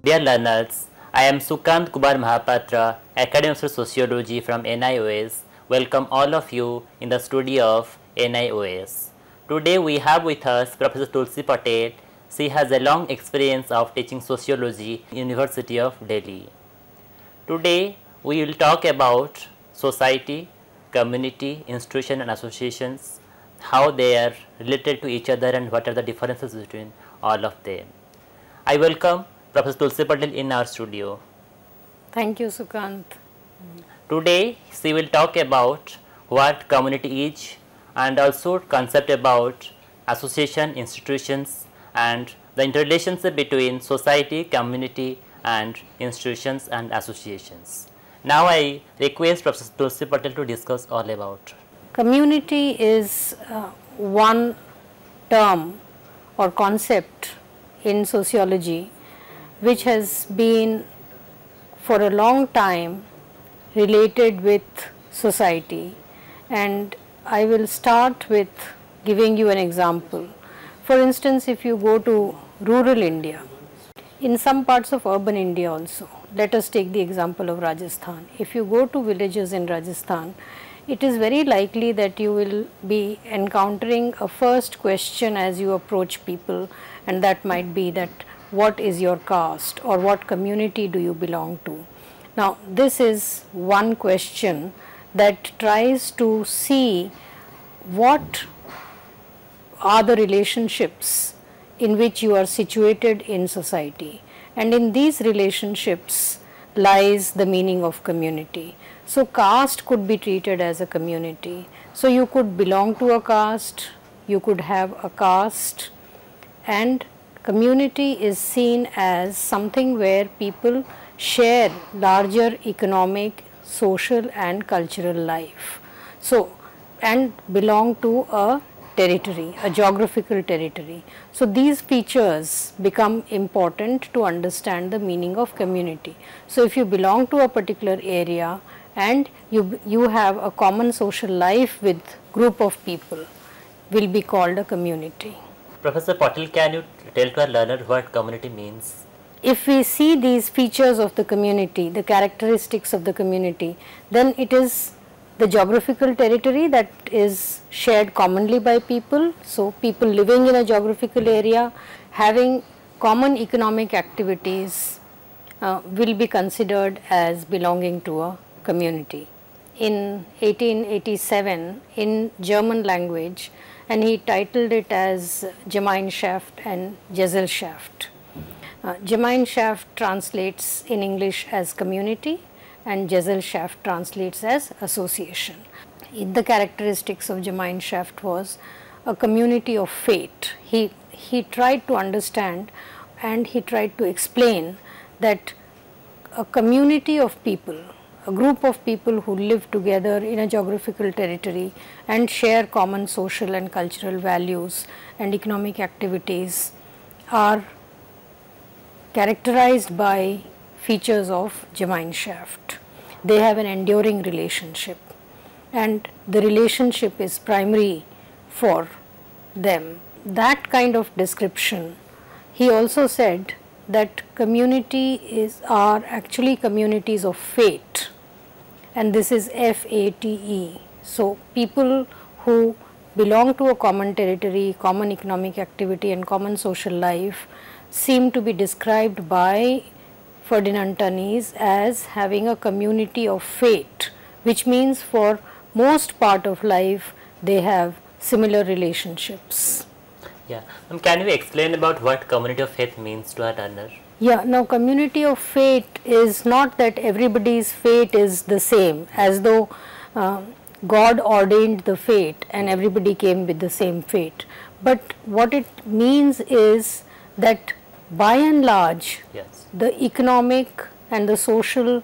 Dear learners, I am Sukant Kumar Mahapatra, Academic of Sociology from NIOS. Welcome all of you in the studio of NIOS. Today we have with us Professor Tulsi Patel. She has a long experience of teaching sociology in University of Delhi. Today we will talk about society, community, institution and associations, how they are related to each other and what are the differences between all of them. I welcome Professor Tulsi Patel in our studio. Thank you, Sukant. Today she will talk about what community is and also concept about association, institutions and the interrelationship between society, community and institutions and associations. Now I request Professor Tulsi Patel to discuss all about. Community is one term or concept in sociology which has been for a long time related with society, and I will start with giving you an example. For instance, if you go to rural India, in some parts of urban India also, let us take the example of Rajasthan. If you go to villages in Rajasthan, it is very likely that you will be encountering a first question as you approach people, and that might be that what is your caste or what community do you belong to. Now this is one question that tries to see what are the relationships in which you are situated in society, and in these relationships lies the meaning of community. So caste could be treated as a community. So you could belong to a caste, you could have a caste, and community is seen as something where people share larger economic, social and cultural life. So, and belong to a territory, a geographical territory. So these features become important to understand the meaning of community. So if you belong to a particular area and you have a common social life with group of people, will be called a community. Professor Patel, can you tell to our learner what community means? If we see these features of the community, the characteristics of the community, then it is the geographical territory that is shared commonly by people. So people living in a geographical area having common economic activities will be considered as belonging to a community. In 1887, in German language, and he titled it as Gemeinschaft and Gesellschaft. Gemeinschaft translates in English as community and Gesellschaft translates as association. The characteristics of Gemeinschaft was a community of fate. He tried to understand and he tried to explain that a community of people, a group of people who live together in a geographical territory and share common social and cultural values and economic activities, are characterized by features of Gemeinschaft. They have an enduring relationship and the relationship is primary for them. That kind of description. He also said that community are actually communities of fate, and this is FATE. So people who belong to a common territory, common economic activity and common social life seem to be described by Ferdinand Tönnies as having a community of fate, which means for most part of life they have similar relationships. Yeah, can you explain about what community of faith means to our learner? Yeah, now community of fate is not that everybody's fate is the same, as though God ordained the fate and everybody came with the same fate. But what it means is that by and large, yes, the economic and the social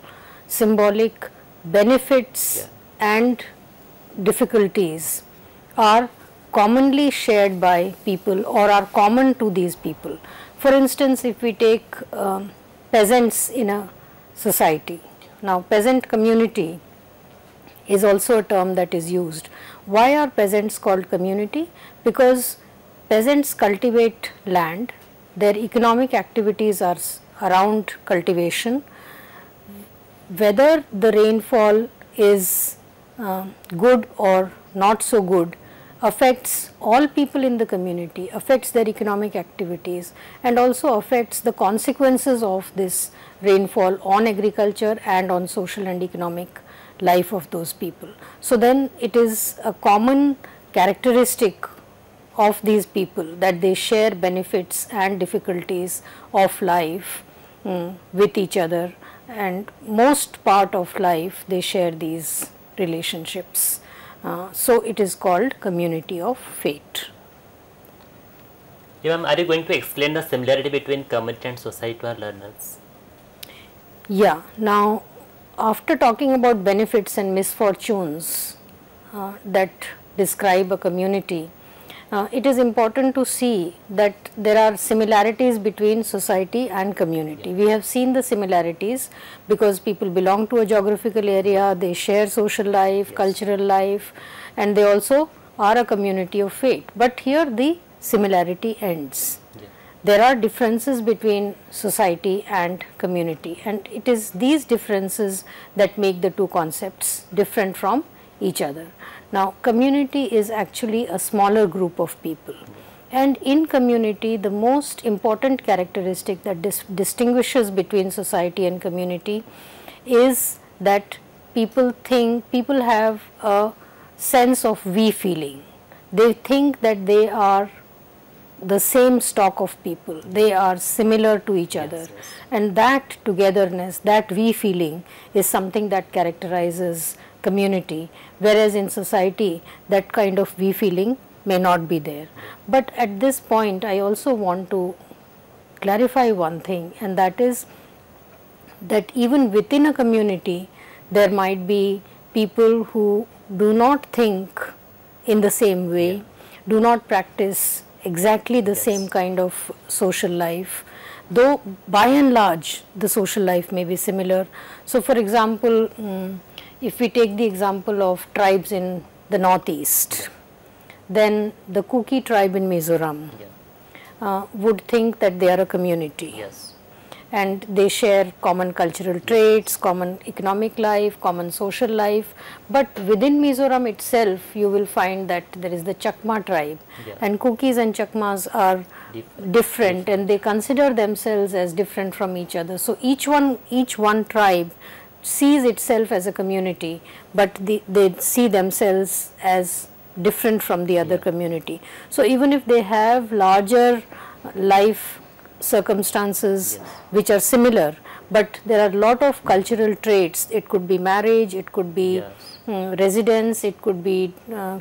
symbolic benefits and difficulties are commonly shared by people or are common to these people. For instance, if we take peasants in a society, now peasant community is also a term that is used. Why are peasants called community? Because peasants cultivate land, their economic activities are around cultivation, whether the rainfall is good or not so good affects all people in the community, affects their economic activities, and also affects the consequences of this rainfall on agriculture and on social and economic life of those people. So then it is a common characteristic of these people that they share benefits and difficulties of life with each other, and most part of life they share these relationships. So it is called community of fate. Yeah, ma'am, are you going to explain the similarity between community and society to our learners? Yeah, now after talking about benefits and misfortunes that describe a community, it is important to see that there are similarities between society and community. We have seen the similarities because people belong to a geographical area, they share social life, cultural life, and they also are a community of fate. But here the similarity ends. There are differences between society and community, and it is these differences that make the two concepts different from each other. Now, community is actually a smaller group of people, and in community the most important characteristic that distinguishes between society and community is that people have a sense of we feeling. They think that they are the same stock of people, they are similar to each other, and that togetherness, that we feeling is something that characterizes community, whereas in society that kind of we feeling may not be there. But at this point I also want to clarify one thing, and that is that even within a community there might be people who do not think in the same way, do not practice exactly the same kind of social life, though by and large the social life may be similar. So for example, if we take the example of tribes in the northeast, then the Kuki tribe in Mizoram would think that they are a community, and they share common cultural traits, common economic life, common social life. But within Mizoram itself you will find that there is the Chakma tribe, and Kukis and Chakmas are different, and they consider themselves as different from each other. So each one tribe sees itself as a community, but they see themselves as different from the other community. So even if they have larger life circumstances which are similar, but there are a lot of cultural traits. It could be marriage, it could be residence, it could be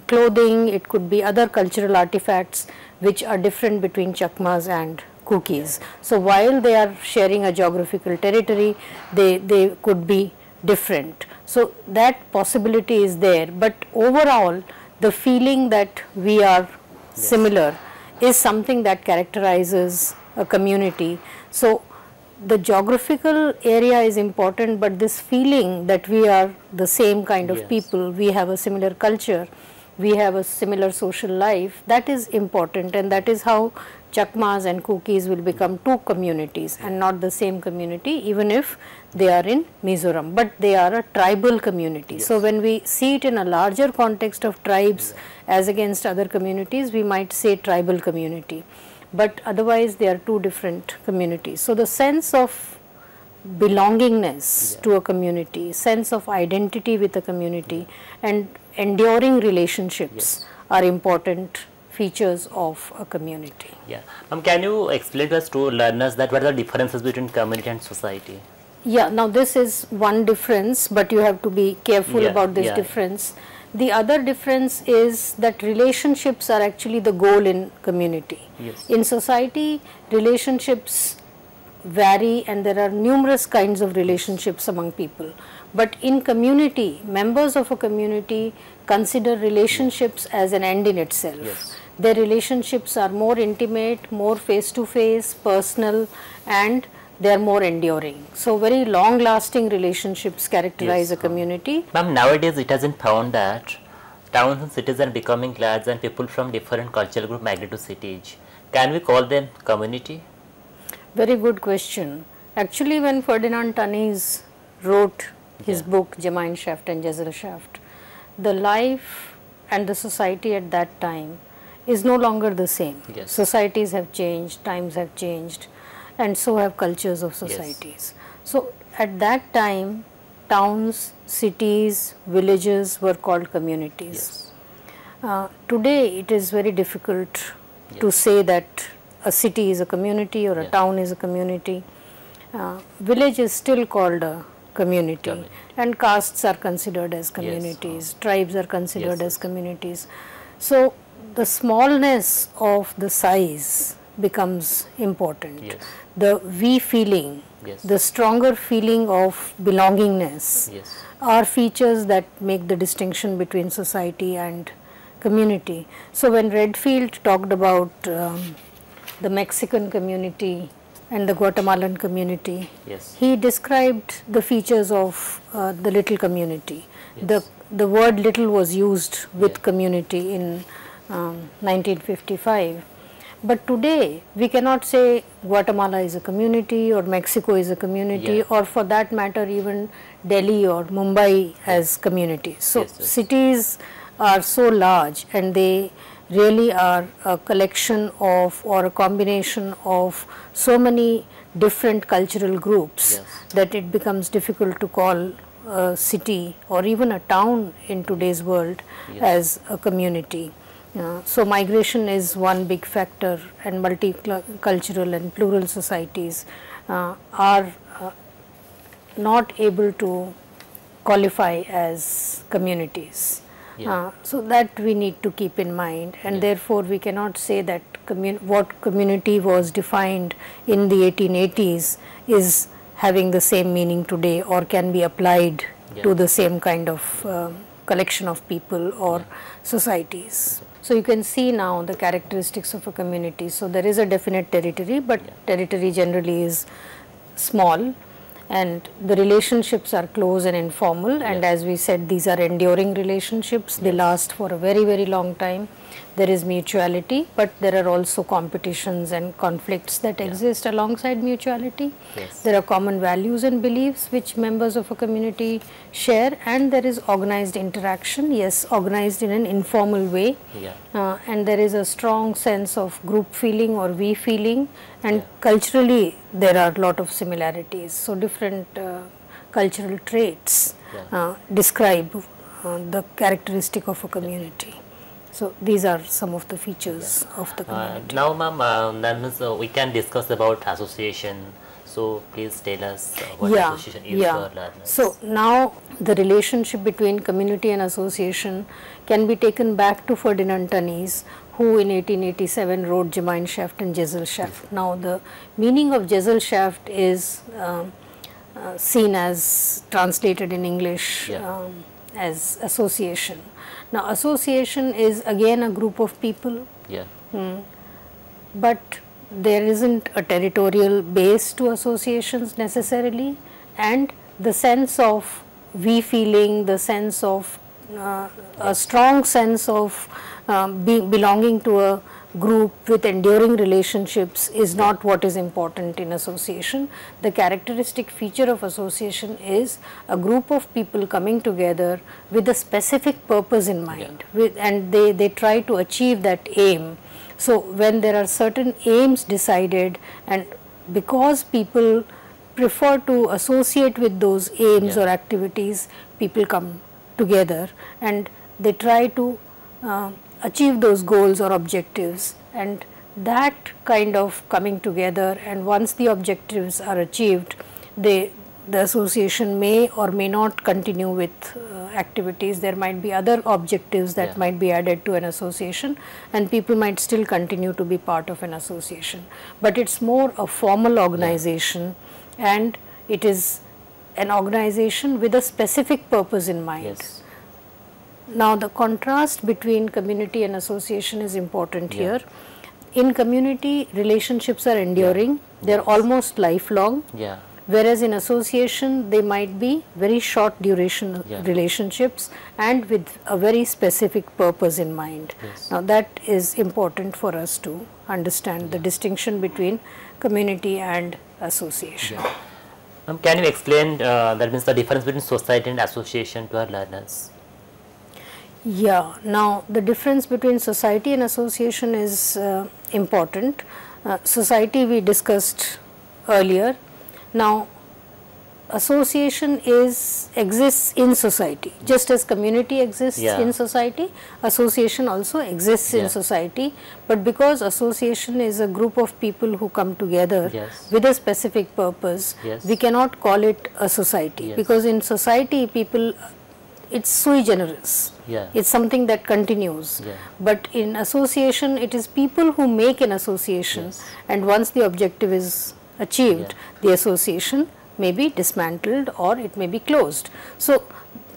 clothing, it could be other cultural artifacts which are different between Chakmas and Kukis. So while they are sharing a geographical territory, they could be different. So that possibility is there, but overall the feeling that we are similar is something that characterizes a community. So the geographical area is important, but this feeling that we are the same kind of people, we have a similar culture, we have a similar social life, that is important, and that is how Chakmas and Kukis will become two communities and not the same community, even if they are in Mizoram, but they are a tribal community. So when we see it in a larger context of tribes as against other communities, we might say tribal community, but otherwise they are two different communities. So the sense of belongingness to a community, sense of identity with a community, and enduring relationships are important features of a community. Can you explain to us, to learners, that what are the differences between community and society? Now this is one difference, but you have to be careful about this difference. The other difference is that relationships are actually the goal in community. In society, relationships vary and there are numerous kinds of relationships among people. But in community, members of a community consider relationships as an end in itself. Their relationships are more intimate, more face-to-face, personal, and they are more enduring. So very long-lasting relationships characterize a community. Ma'am, nowadays it has been found that towns and cities are becoming large and people from different cultural groups migrate to cities. Can we call them community? Very good question. Actually, when Ferdinand Tönnies wrote his book Gemeinschaft and Gesellschaft, the life and the society at that time is no longer the same. Yes. Societies have changed, times have changed, and so have cultures of societies. So, at that time, towns, cities, villages were called communities. Today, it is very difficult to say that a city is a community or a town is a community. Village is still called a community, and castes are considered as communities, tribes are considered as communities. So, the smallness of the size becomes important. The we feeling, the stronger feeling of belongingness are features that make the distinction between society and community. So, when Redfield talked about the Mexican community and the Guatemalan community, he described the features of the little community. The word little was used with community in 1955. But today, we cannot say Guatemala is a community or Mexico is a community or for that matter even Delhi or Mumbai as communities. So, cities are so large and they really are a collection of or a combination of so many different cultural groups that it becomes difficult to call a city or even a town in today's world as a community. So, migration is one big factor, and multicultural and plural societies are not able to qualify as communities. So, that we need to keep in mind, and therefore, we cannot say that what community was defined in the 1880s is having the same meaning today or can be applied to the same kind of collection of people or societies. So, you can see now the characteristics of a community. So, there is a definite territory, but territory generally is small and the relationships are close and informal, and as we said, these are enduring relationships, they last for a very, very long time. There is mutuality, but there are also competitions and conflicts that exist alongside mutuality. There are common values and beliefs which members of a community share, and there is organized interaction, organized in an informal way, and there is a strong sense of group feeling or we feeling, and culturally there are a lot of similarities. So, different cultural traits describe the characteristic of a community. So, these are some of the features of the community. Now, ma'am, we can discuss about association. So, please tell us what association is for learners. So, now the relationship between community and association can be taken back to Ferdinand Tönnies, who in 1887 wrote Gemeinschaft and Gesellschaft. Now, the meaning of Gesellschaft is seen as translated in English as association. Now, association is again a group of people, but there isn't a territorial base to associations necessarily, and the sense of we feeling, the sense of a strong sense of belonging to a group with enduring relationships is not what is important in association. The characteristic feature of association is a group of people coming together with a specific purpose in mind, and they try to achieve that aim. So, when there are certain aims decided, and because people prefer to associate with those aims or activities, people come together and they try to achieve those goals or objectives, and that kind of coming together, and once the objectives are achieved, the association may or may not continue with activities. There might be other objectives that might be added to an association, and people might still continue to be part of an association, but it is more a formal organization and it is an organization with a specific purpose in mind. Now, the contrast between community and association is important here. In community, relationships are enduring, they are almost lifelong. whereas in association they might be very short duration relationships and with a very specific purpose in mind. Now that is important for us to understand the distinction between community and association. Can you explain that means the difference between society and association to our learners? Yeah, now the difference between society and association is important. Society we discussed earlier. Now association exists in society, just as community exists in society, association also exists in society, but because association is a group of people who come together with a specific purpose, we cannot call it a society, because in society people, it's sui generis, it's something that continues, but in association it is people who make an association, and once the objective is achieved, the association may be dismantled or it may be closed. So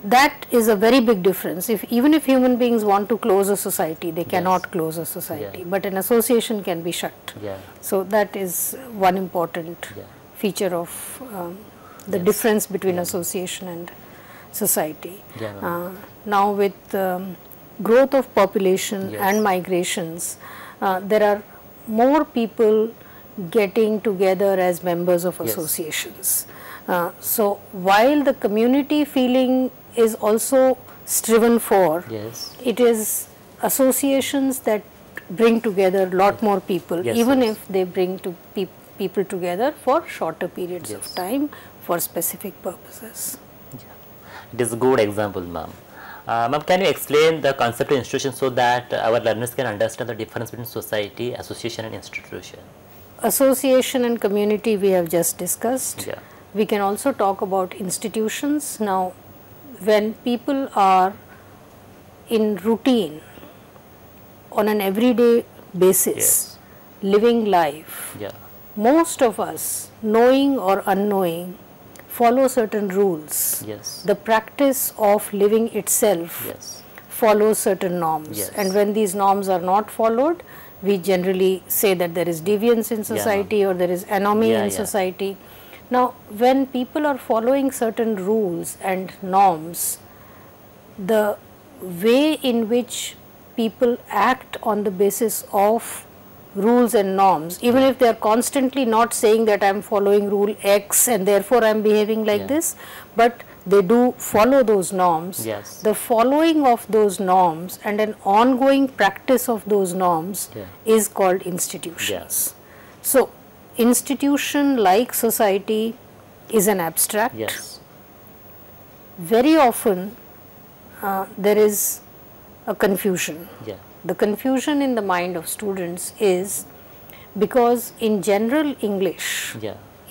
that is a very big difference. Even if human beings want to close a society, they cannot close a society, but an association can be shut. So that is one important feature of the difference between association and society. Now with growth of population and migrations, there are more people getting together as members of associations. So while the community feeling is also striven for, it is associations that bring together a lot more people, even if they bring people together for shorter periods of time for specific purposes. It is a good example, ma'am. Ma'am, can you explain the concept of institution so that our learners can understand the difference between society, association and institution? Association and community we have just discussed. We can also talk about institutions. Now, when people are in routine on an everyday basis, living life, most of us, knowing or unknowing, follow certain rules. The practice of living itself follows certain norms, and when these norms are not followed, we generally say that there is deviance in society or there is anomy in society. Now, when people are following certain rules and norms, the way in which people act on the basis of rules and norms, even if they are constantly not saying that I am following rule X and therefore I am behaving like this, but they do follow those norms. The following of those norms and an ongoing practice of those norms is called institutions. So institution like society is an abstract. Very often there is a confusion. The confusion in the mind of students is because in general English,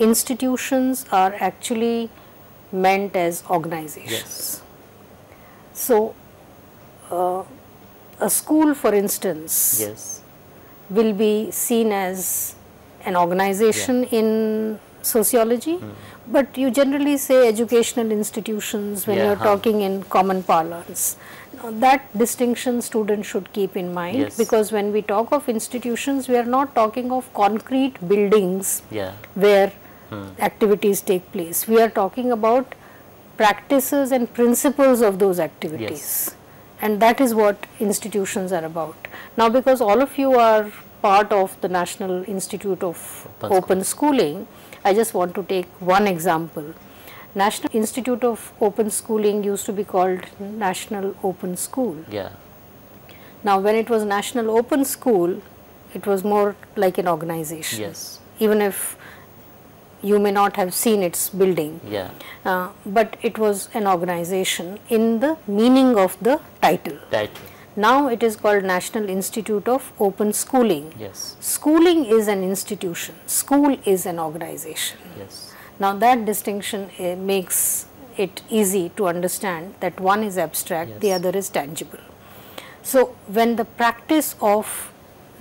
institutions are actually meant as organizations. So a school, for instance, will be seen as an organization in sociology, but you generally say educational institutions when you are talking in common parlance. Now, that distinction students should keep in mind, because when we talk of institutions, we are not talking of concrete buildings where activities take place. We are talking about practices and principles of those activities, and that is what institutions are about. Now, because all of you are part of the National Institute of Open Schooling, I just want to take one example. National Institute of Open Schooling used to be called National Open School. Now, when it was National Open School, it was more like an organization. Even if you may not have seen its building, but it was an organization in the meaning of the title. Now it is called National Institute of Open Schooling. Schooling is an institution, school is an organization. Now that distinction makes it easy to understand that one is abstract, the other is tangible. So when the practice of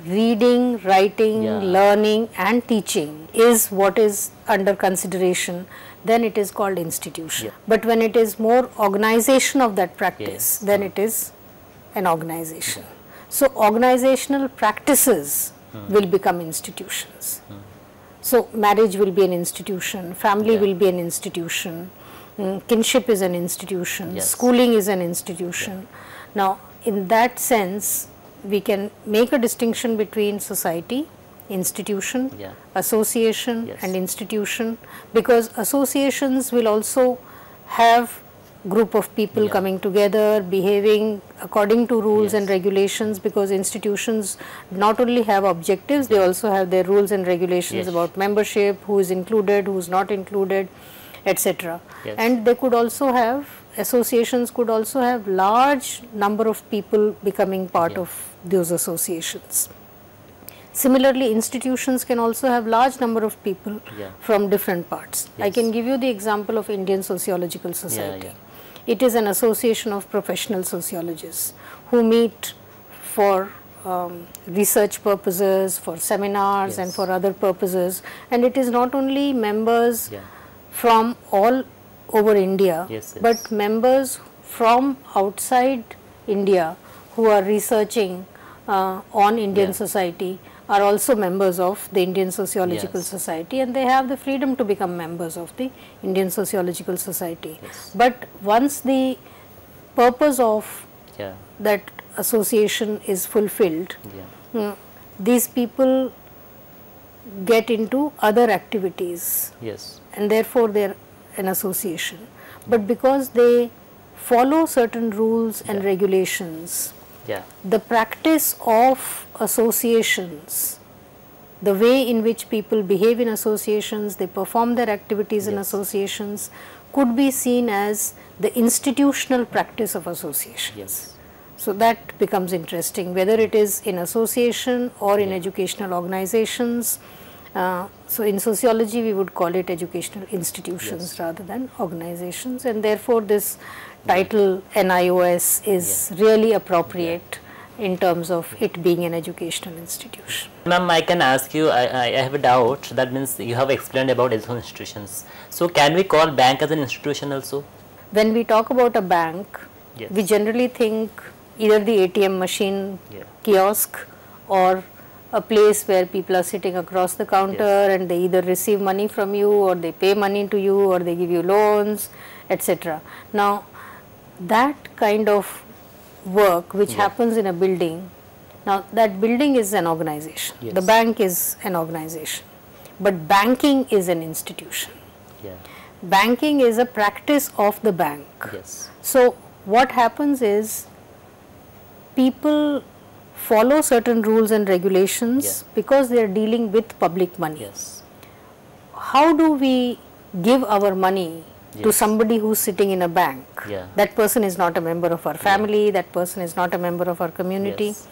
reading, writing, learning and teaching is what is under consideration, then it is called institution. But when it is more organization of that practice, then it is an organization. So organizational practices will become institutions. So, marriage will be an institution, family Yeah. will be an institution, kinship is an institution, Yes. schooling is an institution. Now, in that sense, we can make a distinction between society, institution, Yeah. association Yes. and institution, because associations will also have group of people Yeah. coming together, behaving according to rules and Yes. regulations, because institutions not only have objectives, they also have their rules and regulations Yes. about membership, who is included, who is not included, etc. Yes. And they could also have, associations could also have large number of people becoming part Yeah. of those associations. Similarly, institutions can also have large number of people Yeah. from different parts. I Yes. can give you the example of Indian Sociological Society. yeah. It is an association of professional sociologists who meet for research purposes, for seminars and Yes. for other purposes, and it is not only members Yeah. from all over India, Yes, yes. but members from outside India who are researching on Indian Yeah. society are also members of the Indian Sociological Yes. Society, and they have the freedom to become members of the Indian Sociological Society. Yes. But once the purpose of Yeah. that association is fulfilled, Yeah. these people get into other activities, Yes. and therefore they are an association. But because they follow certain rules and Yeah. regulations, Yeah. the practice of associations, the way in which people behave in associations, they perform their activities in Yes. associations, could be seen as the institutional practice of associations. Yes. So that becomes interesting, whether it is in association or in Yeah. educational organizations. So in sociology we would call it educational institutions Yes. rather than organizations, and therefore this title NIOS is really appropriate in terms of it being an educational institution. Ma'am, I can ask you, I have a doubt. That means you have explained about educational institutions. So can we call bank as an institution also? When we talk about a bank, Yes. we generally think either the ATM machine, Yeah. kiosk, or a place where people are sitting across the counter and they either receive money from you or they pay money to you or they give you loans, etc. Now, that kind of work which Yeah. happens in a building, now that building is an organization, Yes. the bank is an organization, but banking is an institution. Yeah. Banking is a practice of the bank. Yes. So, what happens is people follow certain rules and regulations Yeah. because they are dealing with public money. Yes. How do we give our money to Yes. somebody who's sitting in a bank? Yeah. That person is not a member of our family, that person is not a member of our community. Yes.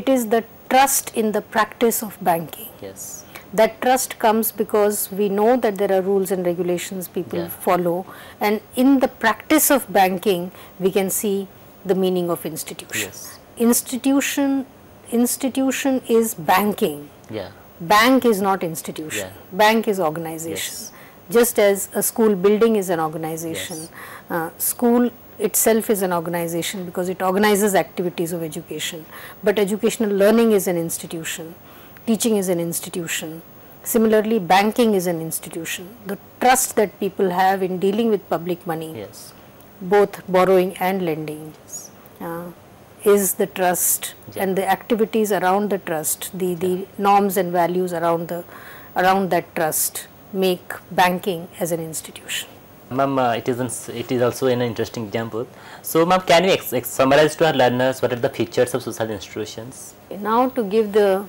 It is the trust in the practice of banking. Yes. That trust comes because we know that there are rules and regulations people Yeah. follow, and in the practice of banking we can see the meaning of institution. Yes. Institution is banking. Yeah. Bank is not institution. Yeah. Bank is organization. Yes. Just as a school building is an organization, school itself is an organization because it organizes activities of education. But educational learning is an institution. Teaching is an institution. Similarly, banking is an institution. The trust that people have in dealing with public money, Yes. both borrowing and lending, is the trust, Yeah. and the activities around the trust, the norms and values around that trust make banking as an institution. Ma'am, it is also an interesting example. So, ma'am, can you summarize to our learners what are the features of social institutions? Now, to give the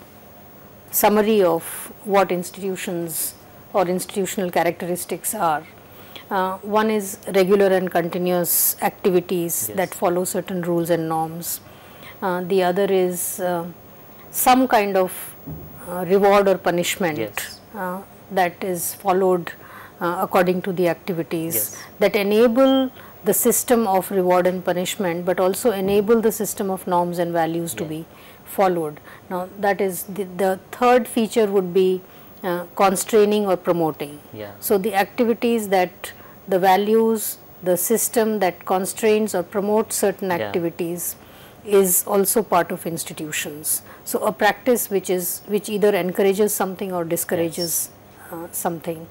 summary of what institutions or institutional characteristics are, one is regular and continuous activities Yes. that follow certain rules and norms. The other is some kind of reward or punishment Yes. that is followed according to the activities, Yes. that enable the system of reward and punishment, but also enable the system of norms and values to Yeah. be followed. Now, that is the third feature would be constraining or promoting. Yeah. So, the activities that the values, the system that constrains or promotes certain Yeah. activities is also part of institutions. So, a practice which either encourages something or discourages something.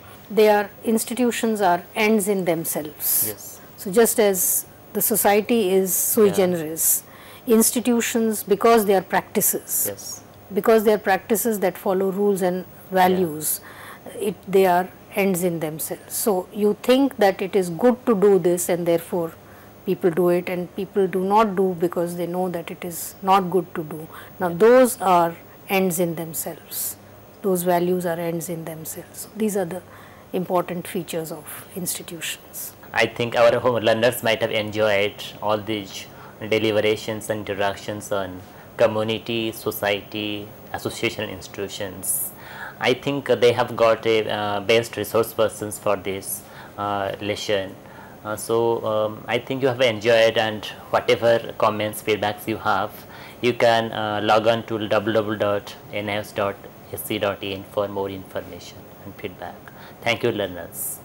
Institutions are ends in themselves. Yes. So just as the society is sui generis, institutions, because they are practices, Yes. because they are practices that follow rules and values, they are ends in themselves. So you think that it is good to do this, and therefore people do it, and people do not do because they know that it is not good to do. Now those are ends in themselves. Those values are ends in themselves. These are the important features of institutions. I think our home learners might have enjoyed all these deliberations and interactions on community, society, association, and institutions. I think they have got a best resource persons for this lesson. I think you have enjoyed, and whatever comments, feedbacks you have, you can log on to www.nis.sc.in for more information and feedback. Thank you, learners.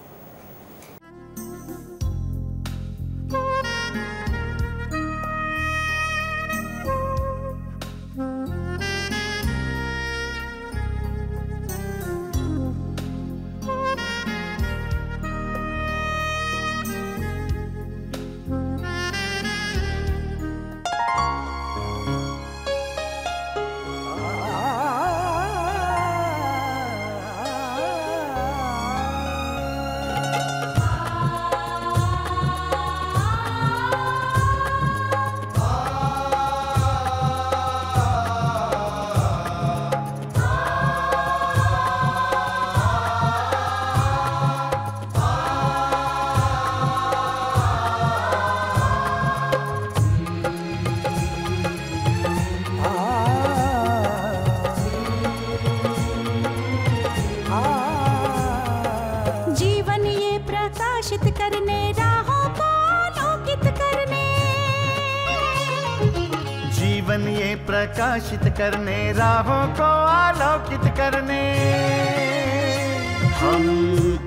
प्रकाशित करने राहों को आलोकित करने, हम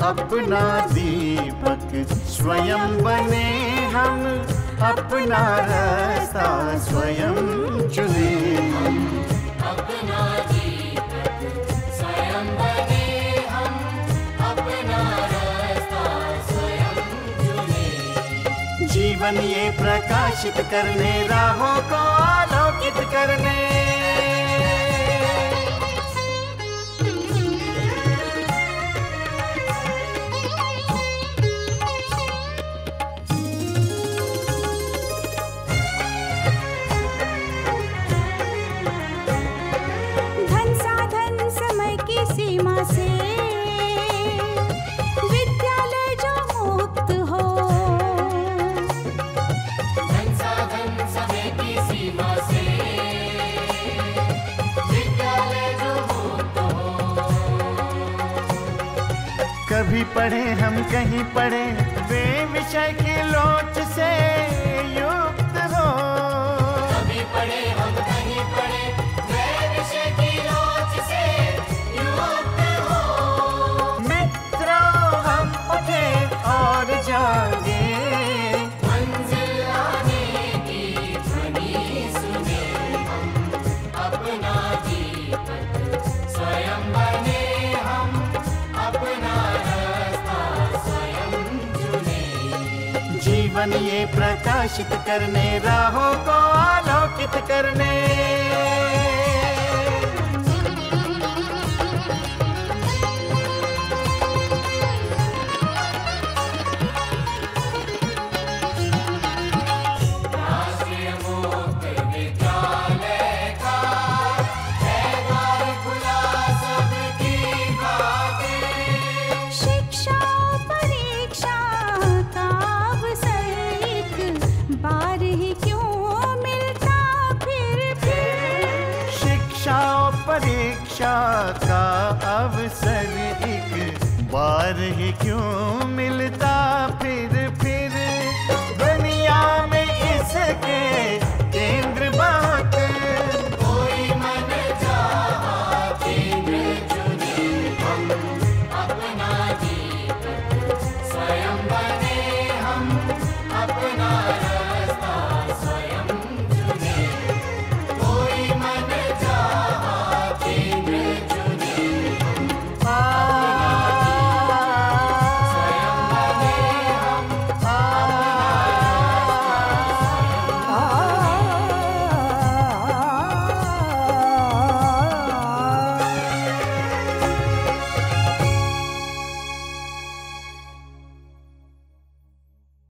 अपना दीपक स्वयं बने, हम अपना रास्ता स्वयं चुने, हम अपना दीपक स्वयं बने, हम अपना रास्ता स्वयं चुने। जीवन ये प्रकाशित करने राहों को आलोकित करने। धन साधन समय की सीमा से विद्यालय जो मुक्त हो, धन साधन समय की सीमा से विद्यालय जो मुक्त हो। कभी पढ़े हम कहीं पढ़े वे विषय की लोच से युक्त हो, कभी पढ़े हम कहीं पढ़े वे विषय की लोच से युक्त हो। मित्रों हम उठे और जागे, मंजिल आने की ध्वनि सुने, हम अपना दीपक स्वयं बने, हम अपना रास्ता स्वयं चुने। जीवन ये प्रकाशित करने राहों को आलोकित करने। राष्ट्रीय मुक्त विद्यालय का है द्वार खुला सबकी खातिर। शिक्षा परीक्षा का अवसर एक बार ही क्यों मिलता फिर। शिक्षा और परीक्षा का अवसर एक बार ही क्यों मिलता फिर।